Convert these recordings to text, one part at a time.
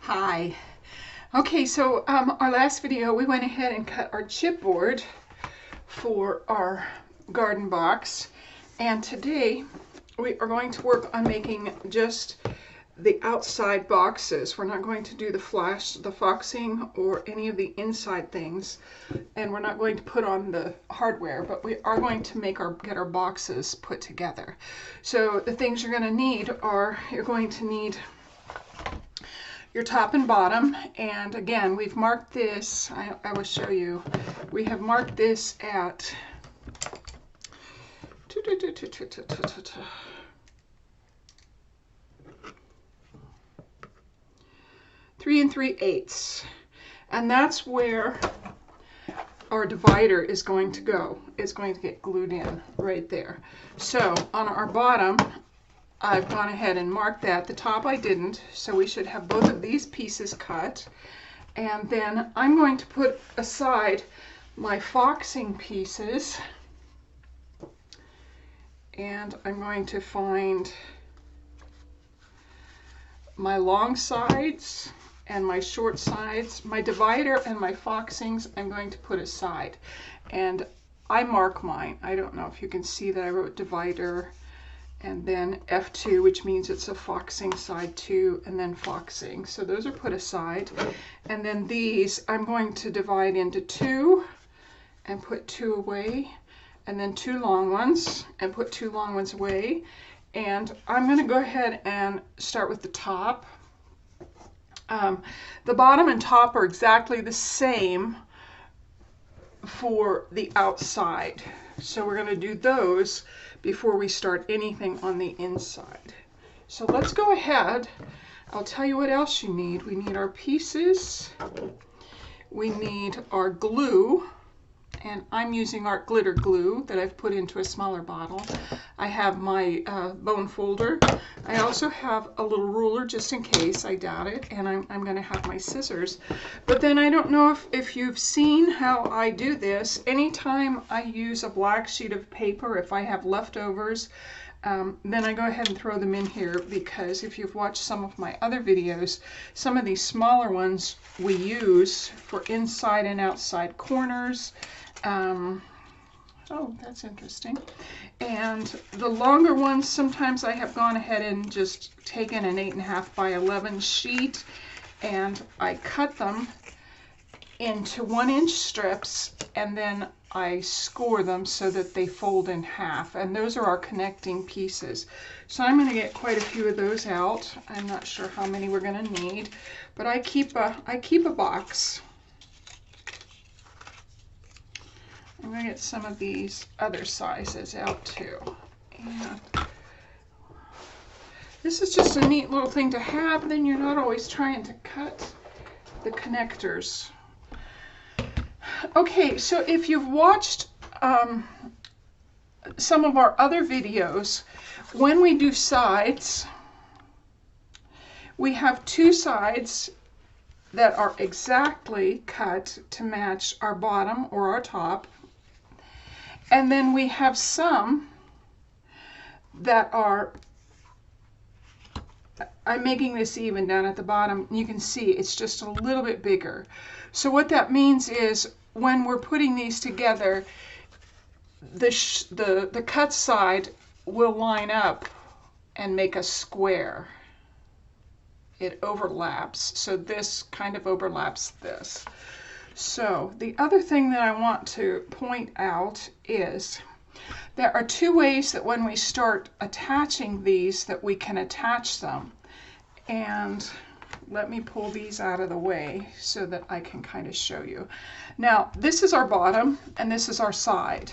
Hi. Okay, so our last video we went ahead and cut our chipboard for our garden box, and today we are going to work on making just the outside boxes. We're not going to do the foxing or any of the inside things, and we're not going to put on the hardware, but we are going to get our boxes put together. So the things you're going to need are, you're going to need your top and bottom, and again we've marked this. I will show you. We have marked this at 3 3/8, and that's where our divider is going to go. It's going to get glued in right there. So on our bottom, I've gone ahead and marked that. The top I didn't, so we should have both of these pieces cut. And then I'm going to put aside my foxing pieces, and I'm going to find my long sides and my short sides. My divider and my foxings I'm going to put aside, and I mark mine. I don't know if you can see that I wrote divider and then F2, which means it's a foxing side 2, and then foxing. So those are put aside. And then these I'm going to divide into 2 and put 2 away, and then 2 long ones and put 2 long ones away. And I'm going to go ahead and start with the top. The bottom and top are exactly the same for the outside. So we're going to do those before we start anything on the inside. So let's go ahead. I'll tell you what else you need. We need our pieces. We need our glue, and I'm using art glitter glue that I've put into a smaller bottle. I have my bone folder. I also have a little ruler just in case, I doubt it, and I'm going to have my scissors. But then I don't know if you've seen how I do this. Anytime I use a black sheet of paper, if I have leftovers, then I go ahead and throw them in here, because if you've watched some of my other videos, some of these smaller ones we use for inside and outside corners. Oh, that's interesting. And the longer ones, sometimes I have gone ahead and just taken an 8.5 by 11 sheet, and I cut them into 1-inch strips, and then I score them so that they fold in half, and those are our connecting pieces. So I'm going to get quite a few of those out. I'm not sure how many we're going to need, but I keep a box. I'm going to get some of these other sizes out too. And this is just a neat little thing to have. Then you're not always trying to cut the connectors. Okay, so if you've watched some of our other videos, when we do sides, we have 2 sides that are exactly cut to match our bottom or our top. And then we have some that are, I'm making this even down at the bottom. You can see it's just a little bit bigger. So what that means is when we're putting these together, the cut side will line up and make a square. It overlaps. So this kind of overlaps this. So the other thing that I want to point out is there are 2 ways that when we start attaching these that we can attach them. And let me pull these out of the way so that I can kind of show you. Now this is our bottom and this is our side.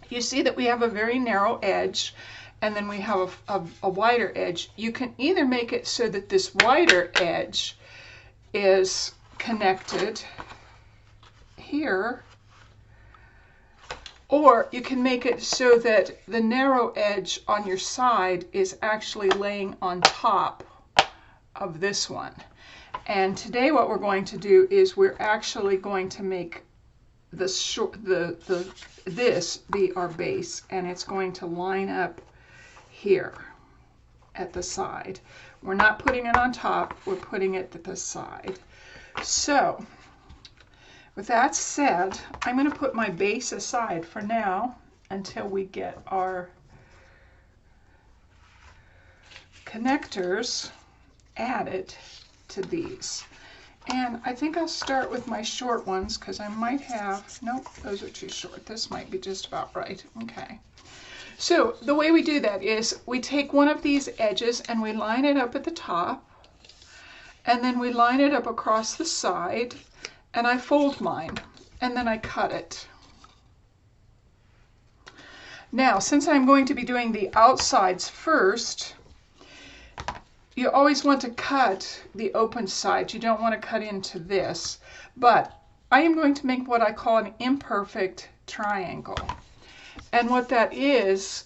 You see that we have a very narrow edge, and then we have a wider edge. You can either make it so that this wider edge is connected here, or you can make it so that the narrow edge on your side is actually laying on top of this one. And today what we're going to do is we're actually going to make this be our base, and it's going to line up here at the side. We're not putting it on top, we're putting it at the side. So, with that said, I'm going to put my base aside for now until we get our connectors added to these. And I think I'll start with my short ones because I might have, nope, those are too short. This might be just about right. Okay. So the way we do that is we take one of these edges and we line it up at the top, and then we line it up across the side, and I fold mine, and then I cut it. Now, since I'm going to be doing the outsides first, you always want to cut the open side. You don't want to cut into this, but I am going to make what I call an imperfect triangle. And what that is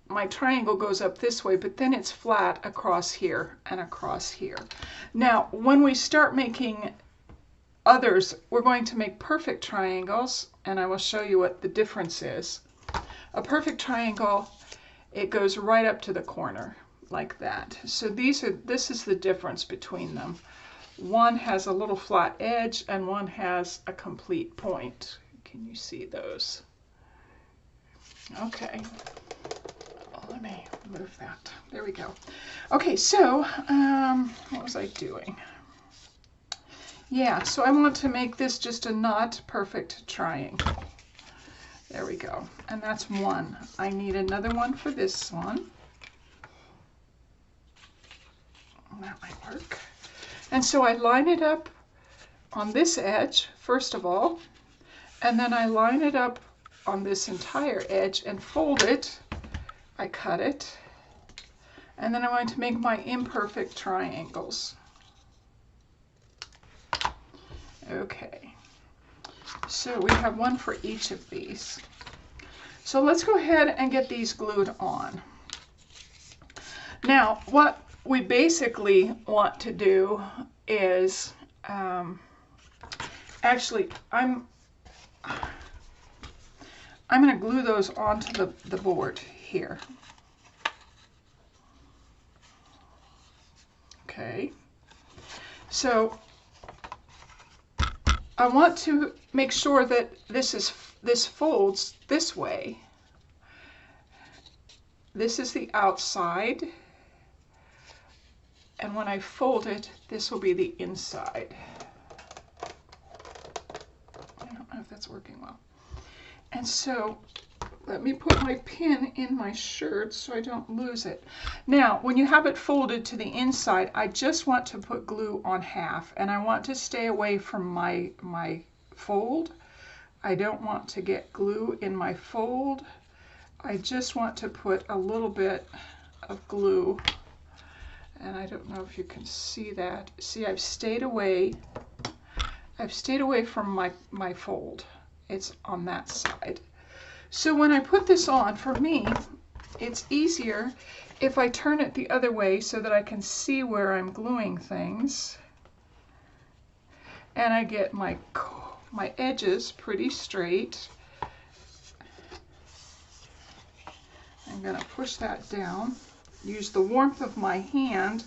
my triangle goes up this way, but then it's flat across here and across here. Now, when we start making others, we're going to make perfect triangles, and I will show you what the difference is. A perfect triangle, it goes right up to the corner like that. So this is the difference between them. One has a little flat edge and one has a complete point. Can you see those? Okay, let me move that. There we go. Okay, so what was I doing? Yeah, so I want to make this just a not perfect triangle. There we go. And that's one. I need another one for this one. That might work. And so I line it up on this edge, first of all, and then I line it up on this entire edge and fold it. I cut it, and then I'm going to make my imperfect triangles. Okay, so we have one for each of these. So let's go ahead and get these glued on. Now, what we basically want to do is, actually, I'm going to glue those onto the board here. Okay, so I want to make sure that this folds this way. This is the outside, and when I fold it, this will be the inside. I don't know if that's working well. And so let me put my pin in my shirt so I don't lose it. Now, when you have it folded to the inside, I just want to put glue on half, and I want to stay away from my fold. I don't want to get glue in my fold. I just want to put a little bit of glue, and I don't know if you can see that. See, I've stayed away from my fold. It's on that side. So when I put this on, for me, it's easier if I turn it the other way so that I can see where I'm gluing things. And I get my edges pretty straight. I'm going to push that down, use the warmth of my hand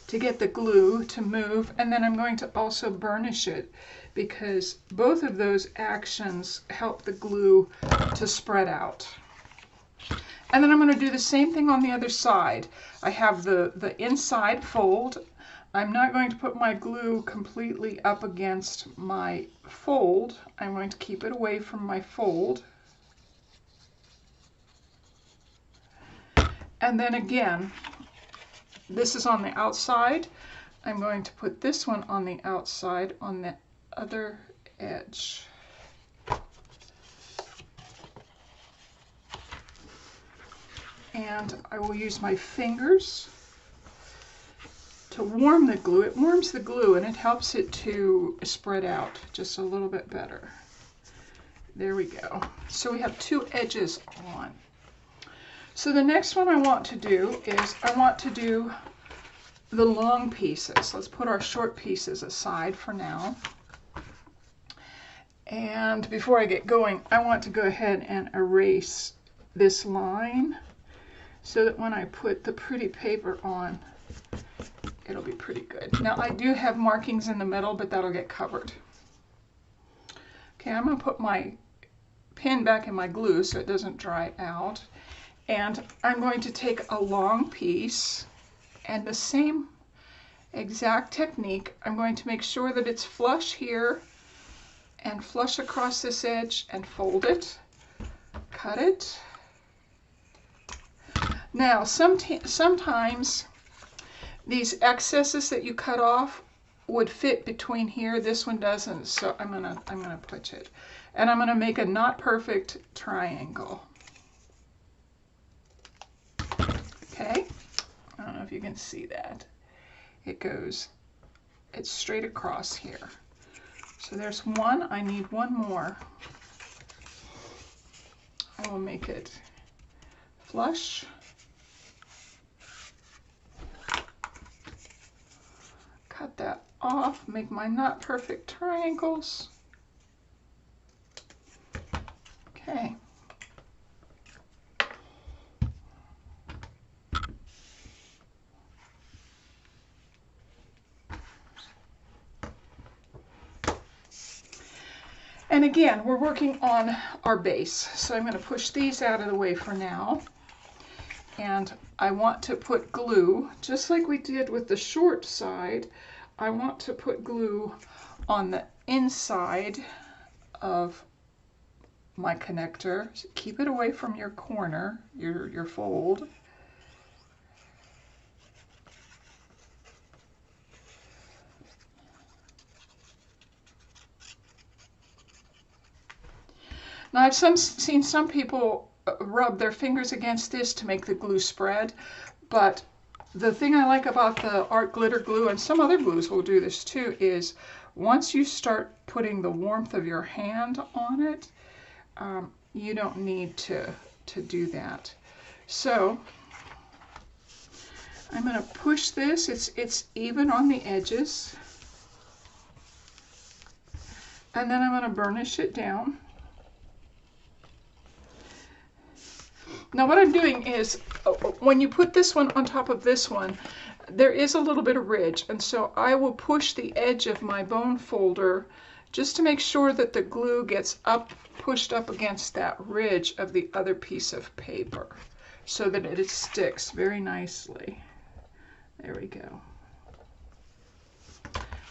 to get the glue to move, and then I'm going to also burnish it because both of those actions help the glue to spread out. And then I'm going to do the same thing on the other side. I have the inside fold. I'm not going to put my glue completely up against my fold. I'm going to keep it away from my fold. And then again, this is on the outside. I'm going to put this one on the outside on the other edge. And I will use my fingers to warm the glue. It warms the glue and it helps it to spread out just a little bit better. There we go. So we have two edges on. So the next one I want to do is I want to do the long pieces. Let's put our short pieces aside for now. And before I get going, I want to go ahead and erase this line so that when I put the pretty paper on, it'll be pretty good. Now I do have markings in the middle, but that'll get covered. Okay, I'm going to put my pin back in my glue so it doesn't dry out. And I'm going to take a long piece and the same exact technique. I'm going to make sure that it's flush here and flush across this edge and fold it, cut it. Now sometimes these excesses that you cut off would fit between here. This one doesn't, so I'm gonna push it. And I'm gonna make a not perfect triangle. Okay, I don't know if you can see that. It's straight across here. So there's one, I need one more. I will make it flush. Cut that off, make my not perfect triangles. Okay. And again, we're working on our base. So I'm going to push these out of the way for now. And I want to put glue, just like we did with the short side, I want to put glue on the inside of my connector. So keep it away from your corner, your fold. Now I've seen some people rub their fingers against this to make the glue spread, but the thing I like about the art glitter glue, and some other glues will do this too, is once you start putting the warmth of your hand on it, you don't need to do that. So I'm going to push this, it's even on the edges, and then I'm going to burnish it down. Now what I'm doing is, when you put this one on top of this one, there is a little bit of ridge, and so I will push the edge of my bone folder just to make sure that the glue gets pushed up against that ridge of the other piece of paper so that it sticks very nicely. There we go.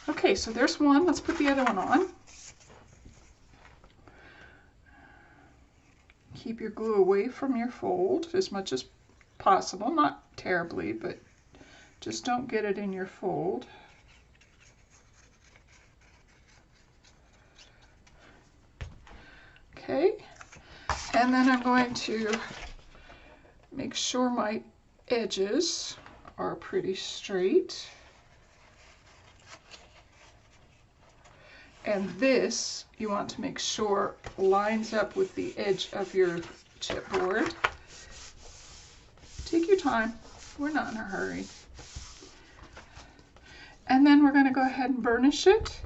Okay, so there's one. Let's put the other one on. Keep your glue away from your fold as much as possible, not terribly, but just don't get it in your fold. Okay, and then I'm going to make sure my edges are pretty straight. And this, you want to make sure lines up with the edge of your chipboard. Take your time, we're not in a hurry. And then we're going to go ahead and burnish it.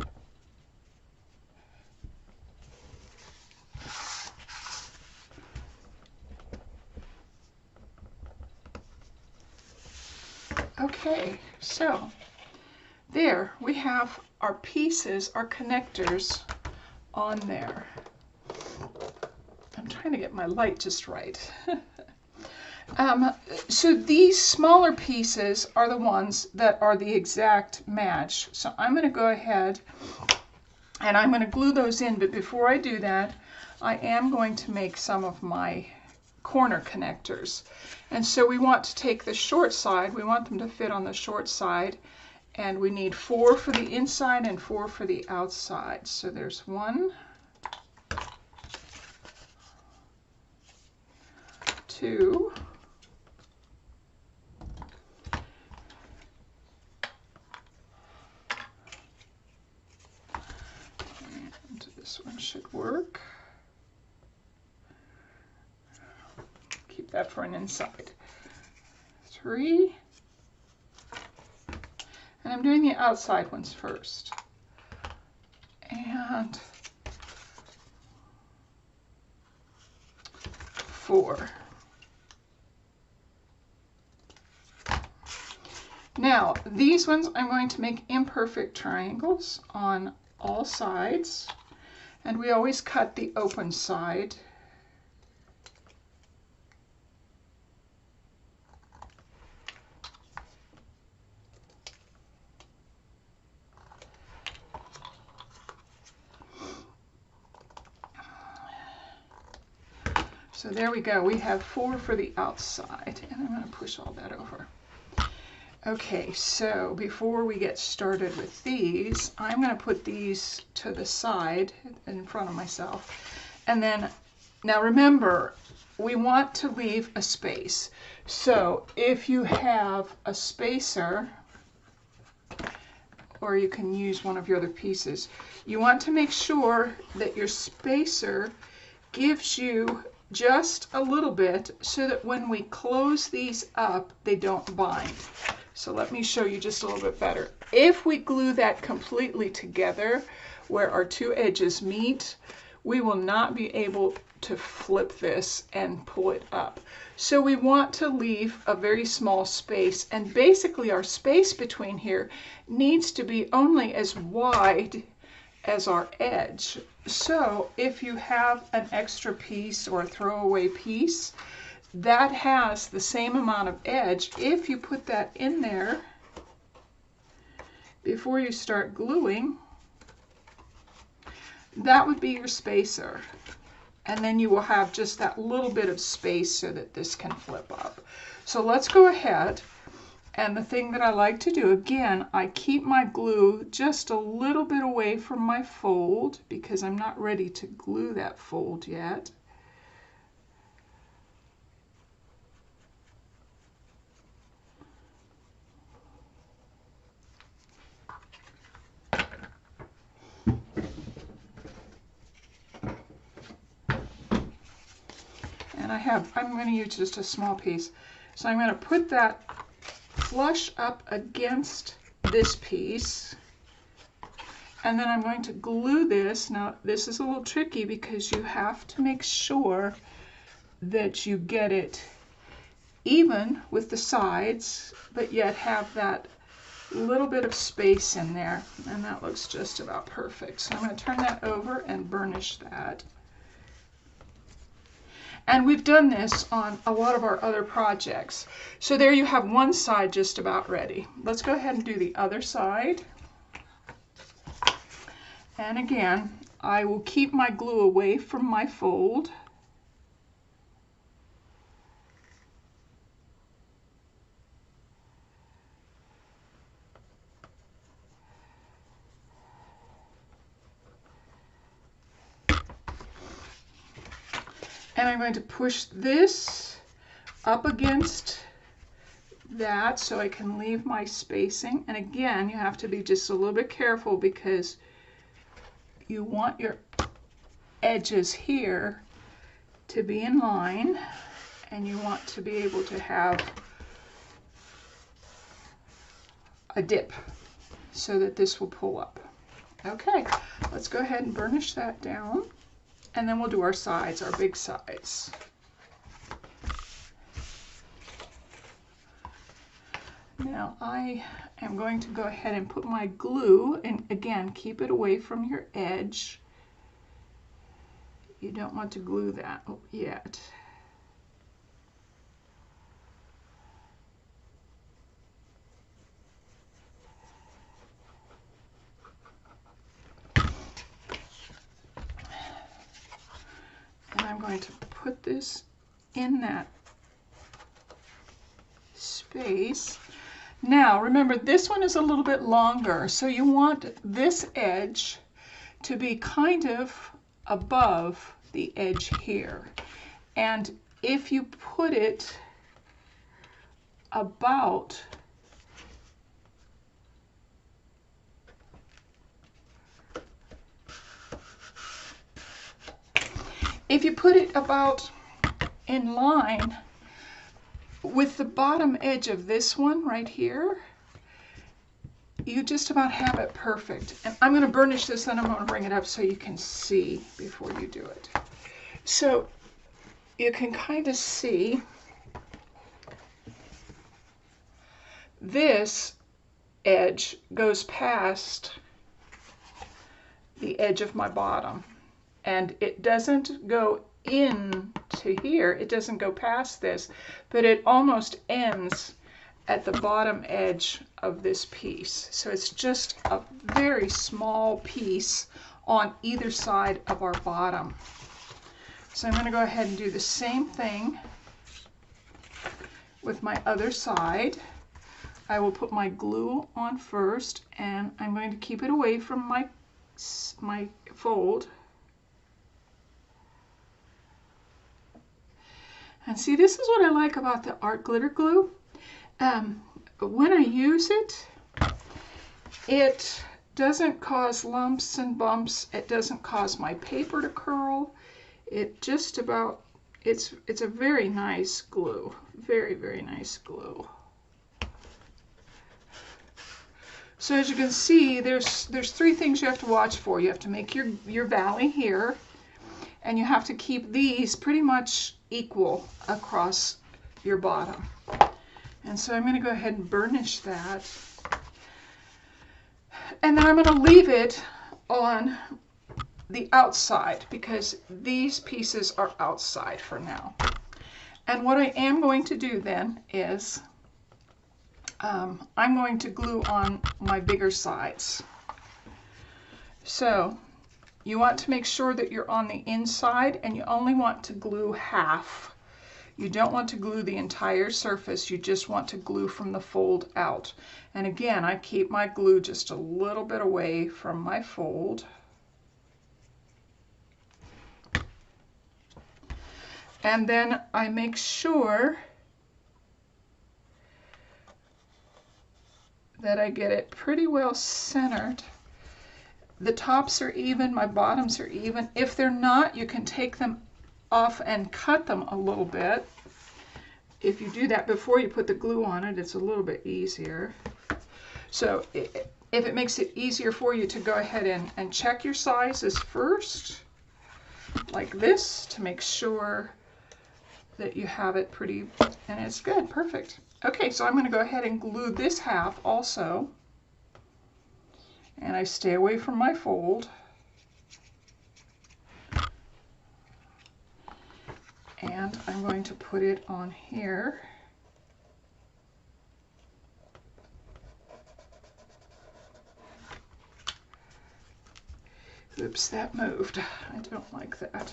Okay, so there we have our pieces, our connectors on there. I'm trying to get my light just right. So these smaller pieces are the ones that are the exact match. So I'm going to go ahead and I'm going to glue those in, but before I do that, I am going to make some of my corner connectors. And so we want to take the short side, we want them to fit on the short side, and we need 4 for the inside and 4 for the outside. So there's 1, 2, and this one should work. Keep that for an inside. 3. And I'm doing the outside ones first. And 4. Now, these ones I'm going to make imperfect triangles on all sides, and we always cut the open side. So there we go. We have 4 for the outside, and I'm going to push all that over. Okay, so before we get started with these, I'm going to put these to the side in front of myself. And then, now remember, we want to leave a space. So if you have a spacer, or you can use one of your other pieces, you want to make sure that your spacer gives you just a little bit so that when we close these up, they don't bind. So let me show you just a little bit better. If we glue that completely together where our 2 edges meet, we will not be able to flip this and pull it up. So we want to leave a very small space, and basically our space between here needs to be only as wide as our edge. So if you have an extra piece or a throwaway piece that has the same amount of edge, if you put that in there before you start gluing, that would be your spacer. And then you will have just that little bit of space so that this can flip up. So let's go ahead. And the thing that I like to do, again, I keep my glue just a little bit away from my fold because I'm not ready to glue that fold yet. And I'm going to use just a small piece. So I'm going to put that flush up against this piece, and then I'm going to glue this. Now this is a little tricky because you have to make sure that you get it even with the sides, but yet have that little bit of space in there, and that looks just about perfect. So I'm going to turn that over and burnish that. And we've done this on a lot of our other projects. So there you have one side just about ready. Let's go ahead and do the other side. And again, I will keep my glue away from my fold. And I'm going to push this up against that so I can leave my spacing. And again, you have to be just a little bit careful because you want your edges here to be in line, and you want to be able to have a dip so that this will pull up. Okay, let's go ahead and burnish that down. And then we'll do our sides, our big sides. Now I am going to go ahead and put my glue, and again, keep it away from your edge. You don't want to glue that yet. And I'm going to put this in that space. Now remember, this one is a little bit longer, so you want this edge to be kind of above the edge here. And if you put it about in line with the bottom edge of this one right here, you just about have it perfect. And I'm going to burnish this, and I'm going to bring it up so you can see before you do it. So you can kind of see this edge goes past the edge of my bottom, and it doesn't go into here, it doesn't go past this, but it almost ends at the bottom edge of this piece. So it's just a very small piece on either side of our bottom. So I'm going to go ahead and do the same thing with my other side. I will put my glue on first, and I'm going to keep it away from my fold. And see, this is what I like about the art glitter glue. When I use it, it doesn't cause lumps and bumps. It doesn't cause my paper to curl. It just about, it's a very nice glue. Very, very nice glue. So as you can see, there's three things you have to watch for. You have to make your valley here, and you have to keep these pretty much equal across your bottom. And so I'm going to go ahead and burnish that. And then I'm going to leave it on the outside because these pieces are outside for now. And what I am going to do then is I'm going to glue on my bigger sides. So you want to make sure that you're on the inside, and you only want to glue half. You don't want to glue the entire surface, you just want to glue from the fold out. And again, I keep my glue just a little bit away from my fold. And then I make sure that I get it pretty well centered. The tops are even, my bottoms are even. If they're not, you can take them off and cut them a little bit. If you do that before you put the glue on it, it's a little bit easier. So if it makes it easier for you to go ahead and check your sizes first, like this, to make sure that you have it pretty, and it's good, perfect. Okay, so I'm going to go ahead and glue this half also, and I stay away from my fold. And I'm going to put it on here. Oops, that moved. I don't like that.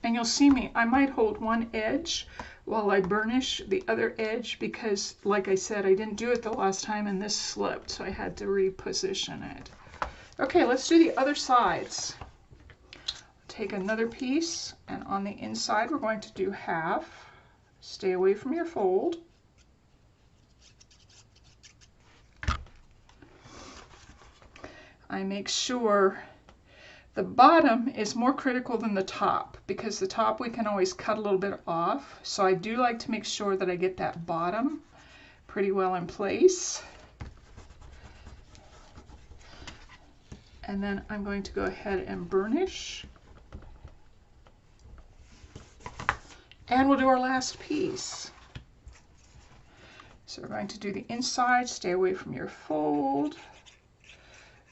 And you'll see me, I might hold one edge while I burnish the other edge because, like I said, I didn't do it the last time and this slipped, so I had to reposition it. Okay, let's do the other sides. Take another piece, and on the inside we're going to do half. Stay away from your fold. I make sure the bottom is more critical than the top because the top we can always cut a little bit off. So I do like to make sure that I get that bottom pretty well in place. And then I'm going to go ahead and burnish. And we'll do our last piece. So we're going to do the inside, stay away from your fold,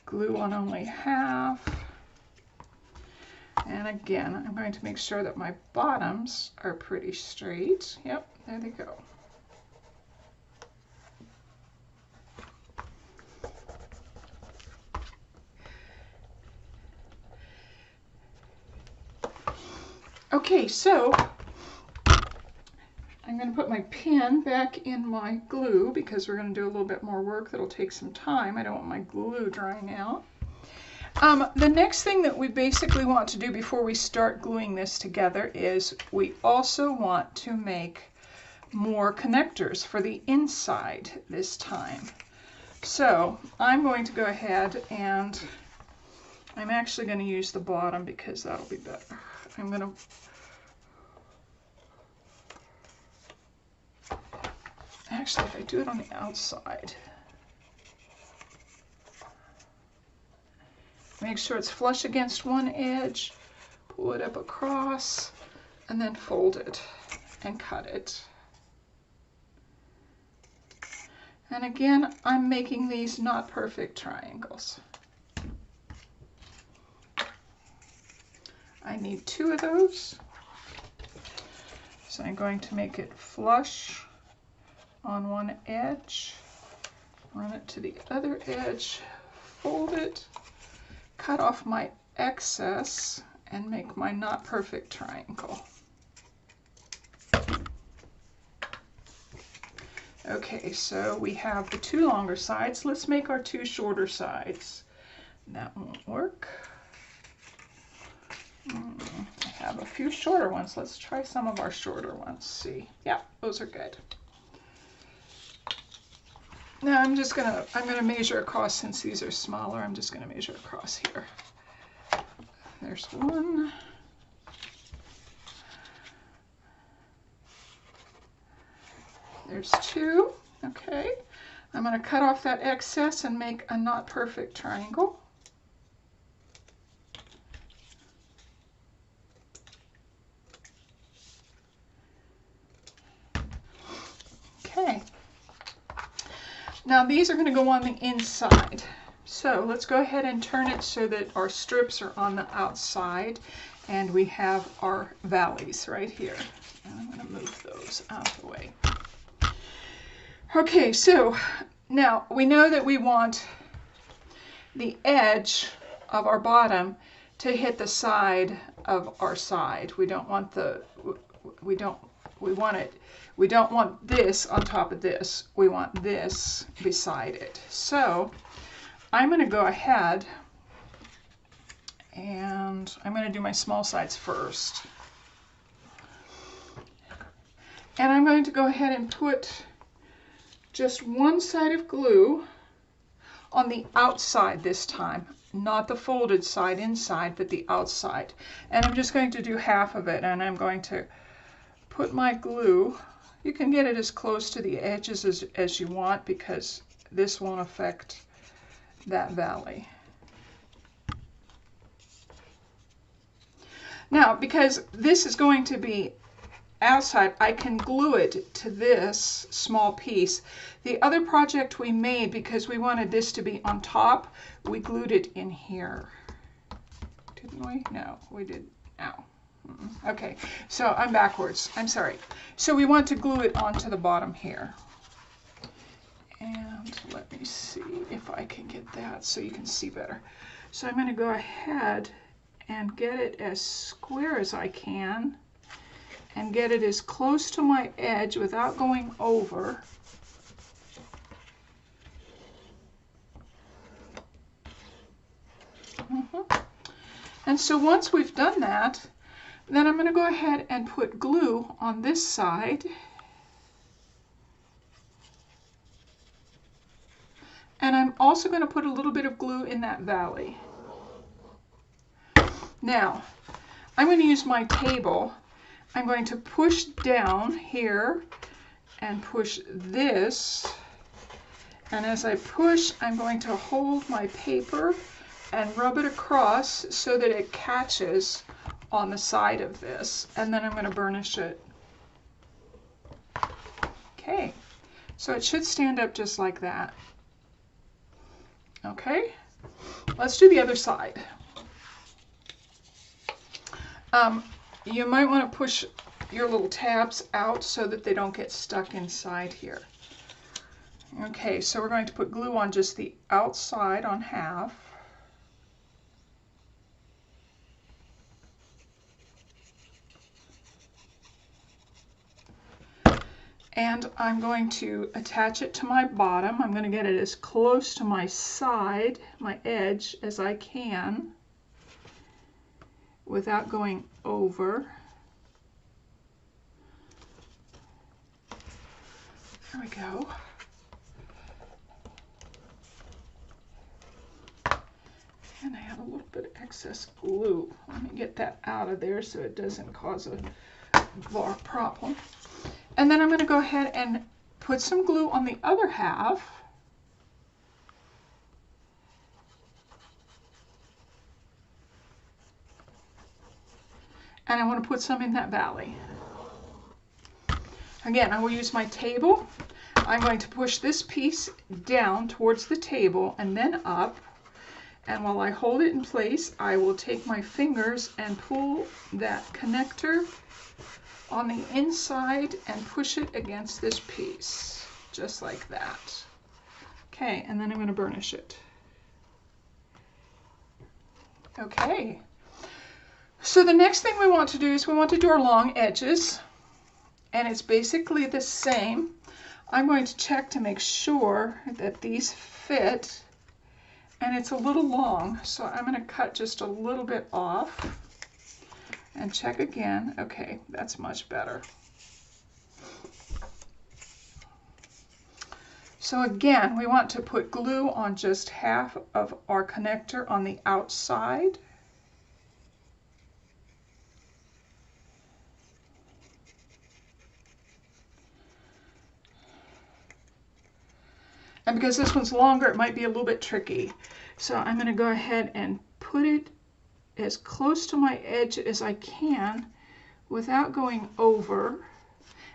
glue on only half. And again, I'm going to make sure that my bottoms are pretty straight. Yep, there they go. Okay, so I'm going to put my pin back in my glue because we're going to do a little bit more work that'll take some time. I don't want my glue drying out. The next thing that we basically want to do before we start gluing this together is we also want to make more connectors for the inside this time. So I'm going to go ahead and I'm actually going to use the bottom because that'll be better. I'm going to actually, if I do it on the outside, Make sure it's flush against one edge, pull it up across, and then fold it and cut it. And again, I'm making these not perfect triangles. I need 2 of those. So I'm going to make it flush on one edge, run it to the other edge, fold it, cut off my excess, and make my not perfect triangle. Okay, so we have the 2 longer sides. Let's make our 2 shorter sides. That won't work. I have a few shorter ones. Let's try some of our shorter ones. See, yeah, those are good. Now I'm gonna measure across. Since these are smaller, I'm just gonna measure across here. There's 1. There's 2. Okay, I'm gonna cut off that excess and make a not perfect triangle. Okay. Now these are going to go on the inside. So let's go ahead and turn it so that our strips are on the outside and we have our valleys right here. And I'm going to move those out of the way. Okay, so now we know that we want the edge of our bottom to hit the side of our side. We don't want this on top of this. We want this beside it. So I'm going to go ahead and I'm going to do my small sides first. And I'm going to go ahead and put just one side of glue on the outside this time, not the folded side inside, but the outside. And I'm just going to do half of it, and I'm going to put my glue. You can get it as close to the edges as you want, because this won't affect that valley. Now, because this is going to be outside, I can glue it to this small piece. The other project we made, because we wanted this to be on top, we glued it in here. Didn't we? No, we did. No. Okay, so I'm backwards. I'm sorry. So we want to glue it onto the bottom here. And let me see if I can get that so you can see better. So I'm going to go ahead and get it as square as I can and get it as close to my edge without going over. And so once we've done that, then I'm going to go ahead and put glue on this side. And I'm also going to put a little bit of glue in that valley. Now, I'm going to use my table. I'm going to push down here and push this. And as I push, I'm going to hold my paper and rub it across so that it catches on the side of this. And then I'm going to burnish it. Okay, so it should stand up just like that. Okay, let's do the other side. You might want to push your little tabs out so that they don't get stuck inside here. Okay, so we're going to put glue on just the outside on half. And I'm going to attach it to my bottom. I'm going to get it as close to my side, my edge, as I can without going over. There we go. And I have a little bit of excess glue. Let me get that out of there so it doesn't cause a problem. And then I'm going to go ahead and put some glue on the other half. and I want to put some in that valley. Again, I will use my table. I'm going to push this piece down towards the table and then up. And while I hold it in place, I will take my fingers and pull that connector on the inside and push it against this piece, just like that. Okay, and then I'm going to burnish it. Okay, so the next thing we want to do is we want to do our long edges, and it's basically the same. I'm going to check to make sure that these fit, and it's a little long, so I'm going to cut just a little bit off and check again. Okay, that's much better. So again, we want to put glue on just half of our connector on the outside. And because this one's longer, it might be a little bit tricky. So I'm going to go ahead and put it as close to my edge as I can without going over.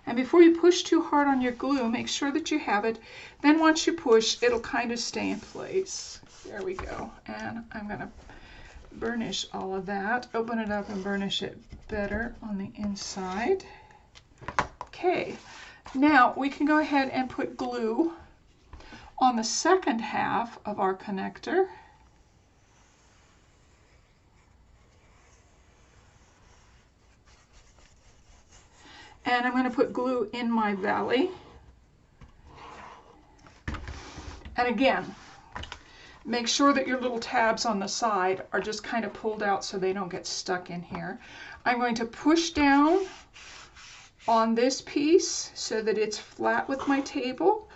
And before you push too hard on your glue, make sure that you have it. Then once you push, it'll kind of stay in place. There we go. And I'm going to burnish all of that. Open it up and burnish it better on the inside. Okay, now we can go ahead and put glue on the second half of our connector. And I'm going to put glue in my valley. And again, make sure that your little tabs on the side are just kind of pulled out so they don't get stuck in here. I'm going to push down on this piece so that it's flat with my table.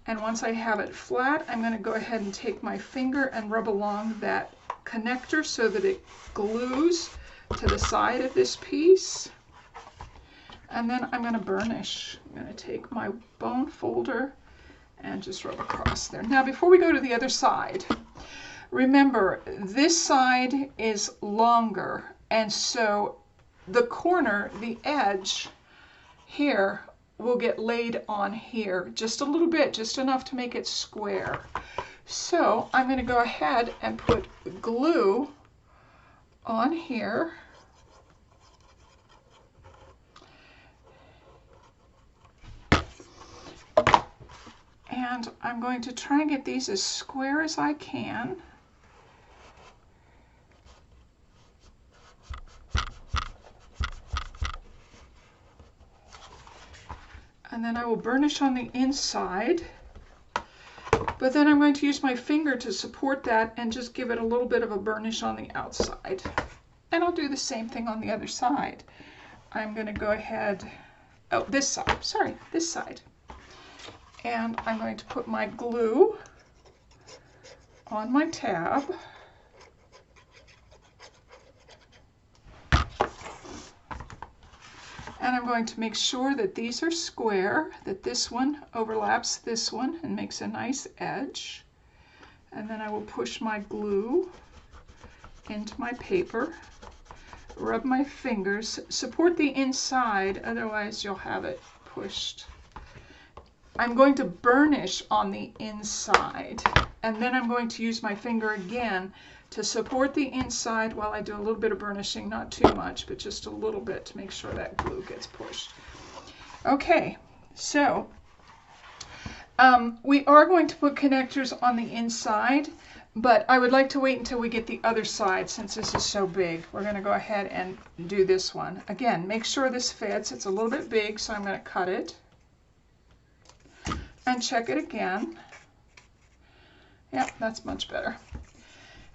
And once I have it flat, I'm going to go ahead and take my finger and rub along that connector so that it glues to the side of this piece. And then I'm going to burnish. I'm going to take my bone folder and just rub across there. Now before we go to the other side, remember this side is longer, and so the corner, the edge here, will get laid on here just a little bit, just enough to make it square. So I'm going to go ahead and put glue on here. And I'm going to try and get these as square as I can. And then I will burnish on the inside. But then I'm going to use my finger to support that and just give it a little bit of a burnish on the outside. And I'll do the same thing on the other side. I'm going to go ahead, oh, this side, sorry, this side. And I'm going to put my glue on my tab. And I'm going to make sure that these are square, that this one overlaps this one and makes a nice edge. And then I will push my glue into my paper, rub my fingers, support the inside, otherwise you'll have it pushed. I'm going to burnish on the inside, and then I'm going to use my finger again to support the inside while I do a little bit of burnishing, not too much, but just a little bit to make sure that glue gets pushed. Okay, so we are going to put connectors on the inside, but I would like to wait until we get the other side since this is so big. We're going to go ahead and do this one. Again, make sure this fits. It's a little bit big, so I'm going to cut it. And check it again. Yep, that's much better.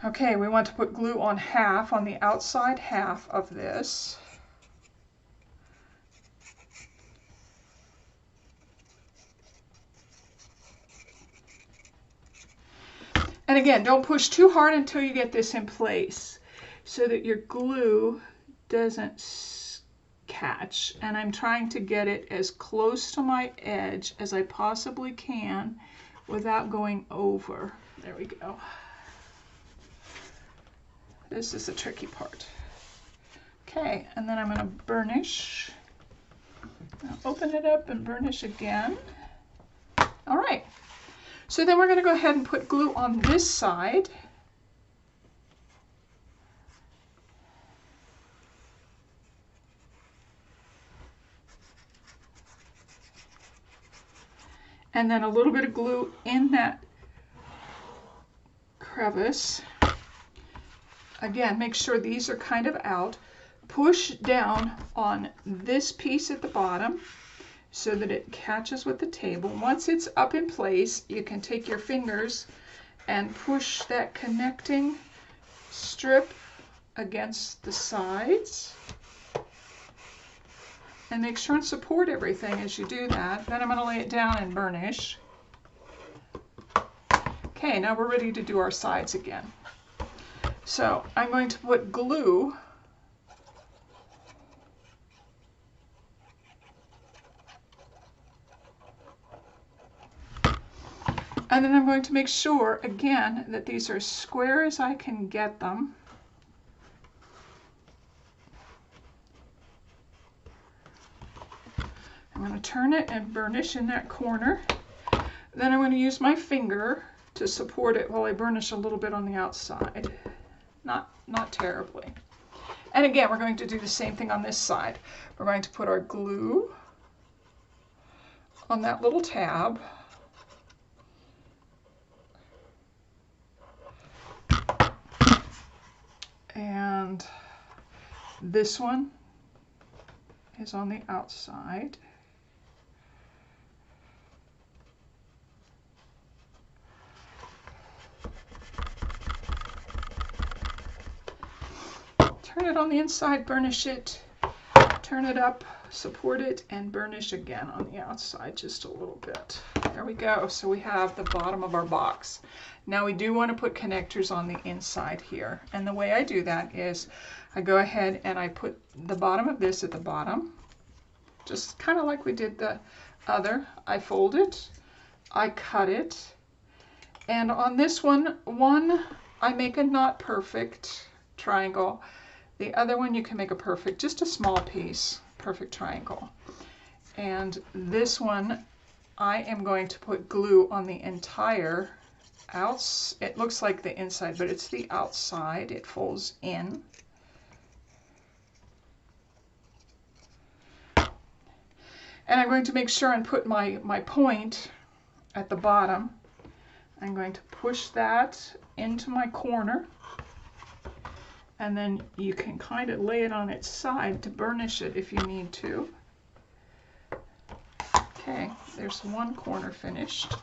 Okay, we want to put glue on half, on the outside half of this. And again, don't push too hard until you get this in place so that your glue doesn't catch. And I'm trying to get it as close to my edge as I possibly can without going over. There we go. This is the tricky part. Okay, and then I'm going to burnish. I'll open it up and burnish again. All right, so then we're going to go ahead and put glue on this side. And then a little bit of glue in that crevice. Again, make sure these are kind of out. Push down on this piece at the bottom so that it catches with the table. Once it's up in place, you can take your fingers and push that connecting strip against the sides. And make sure and support everything as you do that. Then I'm going to lay it down and burnish. Okay, now we're ready to do our sides again. So I'm going to put glue and then I'm going to make sure again that these are as square as I can get them. I'm going to turn it and burnish in that corner. Then I'm going to use my finger to support it while I burnish a little bit on the outside. Not terribly. And again, we're going to do the same thing on this side. We're going to put our glue on that little tab. And this one is on the outside. Turn it on the inside, burnish it, turn it up, support it, and burnish again on the outside just a little bit. There we go. So we have the bottom of our box. Now we do want to put connectors on the inside here. And the way I do that is I go ahead and I put the bottom of this at the bottom, just kind of like we did the other. I fold it, I cut it, and on this one, I make a not perfect triangle. The other one you can make a perfect, just a small piece, perfect triangle. And this one, I am going to put glue on the entire it looks like the inside, but it's the outside. It folds in. And I'm going to make sure and put my point at the bottom. I'm going to push that into my corner. And then you can kind of lay it on its side to burnish it if you need to. Okay, there's one corner finished.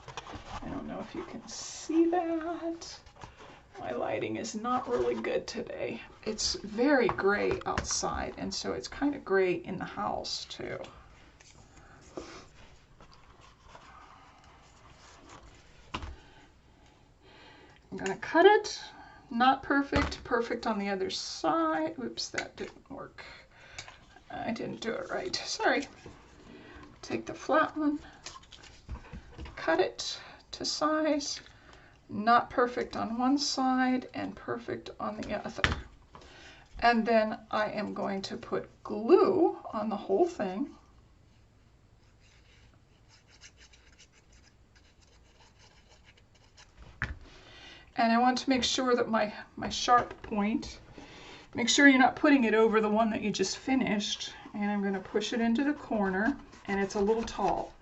I don't know if you can see that. My lighting is not really good today. It's very gray outside, and so it's kind of gray in the house too. I'm going to cut it. Not perfect, perfect on the other side. Oops, that didn't work. I didn't do it right. Sorry. Take the flat one, cut it to size. Not perfect on one side and perfect on the other. And then I am going to put glue on the whole thing. And I want to make sure that my sharp point, make sure you're not putting it over the one that you just finished. And I'm going to push it into the corner, and it's a little tall.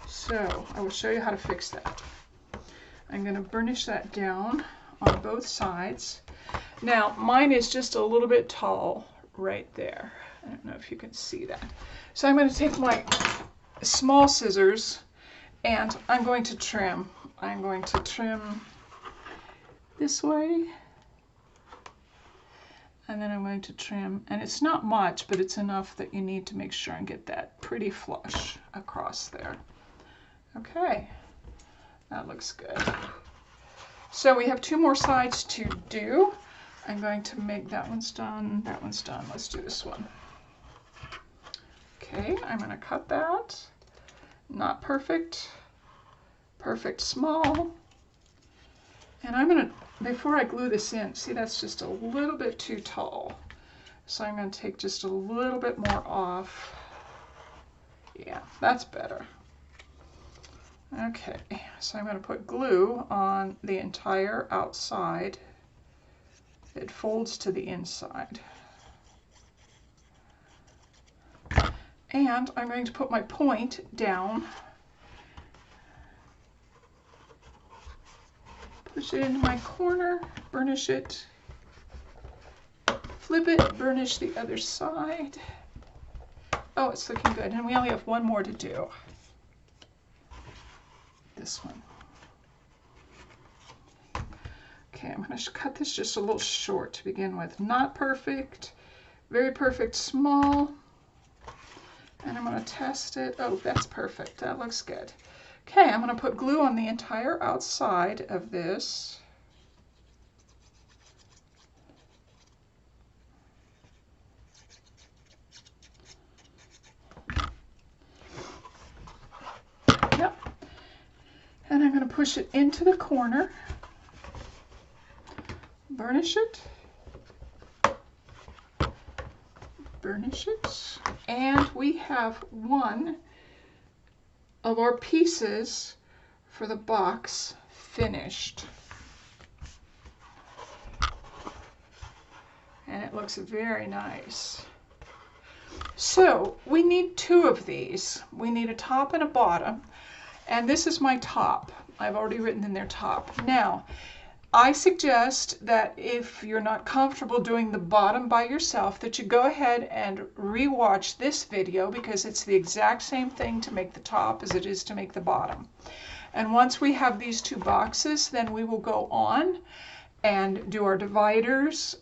So I will show you how to fix that. I'm going to burnish that down on both sides. Now mine is just a little bit tall right there. I don't know if you can see that. So I'm going to take my small scissors and I'm going to trim. I'm going to trim this way, and then I'm going to trim, and it's not much, but it's enough that you need to make sure and get that pretty flush across there. Okay, that looks good. So we have two more sides to do. I'm going to make that one's done, that one's done. Let's do this one. Okay, I'm going to cut that. Not perfect, perfect small. And I'm going to, before I glue this in, see that's just a little bit too tall. So I'm going to take just a little bit more off. Yeah, that's better. Okay, so I'm going to put glue on the entire outside. It folds to the inside. And I'm going to put my point down. Push it into my corner, burnish it. Flip it, burnish the other side. Oh, it's looking good. And we only have one more to do. This one. Okay, I'm going to cut this just a little short to begin with. Not perfect, very perfect small. And I'm going to test it. Oh, that's perfect. That looks good. Okay, I'm going to put glue on the entire outside of this. Yep. And I'm going to push it into the corner. Burnish it. Burnish it. And we have one of our pieces for the box finished. And it looks very nice. So we need two of these. We need a top and a bottom. And this is my top. I've already written in there top. Now, I suggest that if you're not comfortable doing the bottom by yourself, that you go ahead and re-watch this video, because it's the exact same thing to make the top as it is to make the bottom. And once we have these two boxes, then we will go on and do our dividers,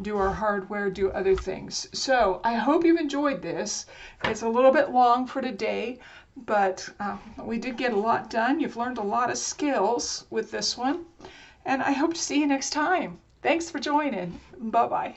do our hardware, do other things. So I hope you've enjoyed this. It's a little bit long for today, but we did get a lot done. You've learned a lot of skills with this one. And I hope to see you next time. Thanks for joining. Bye-bye.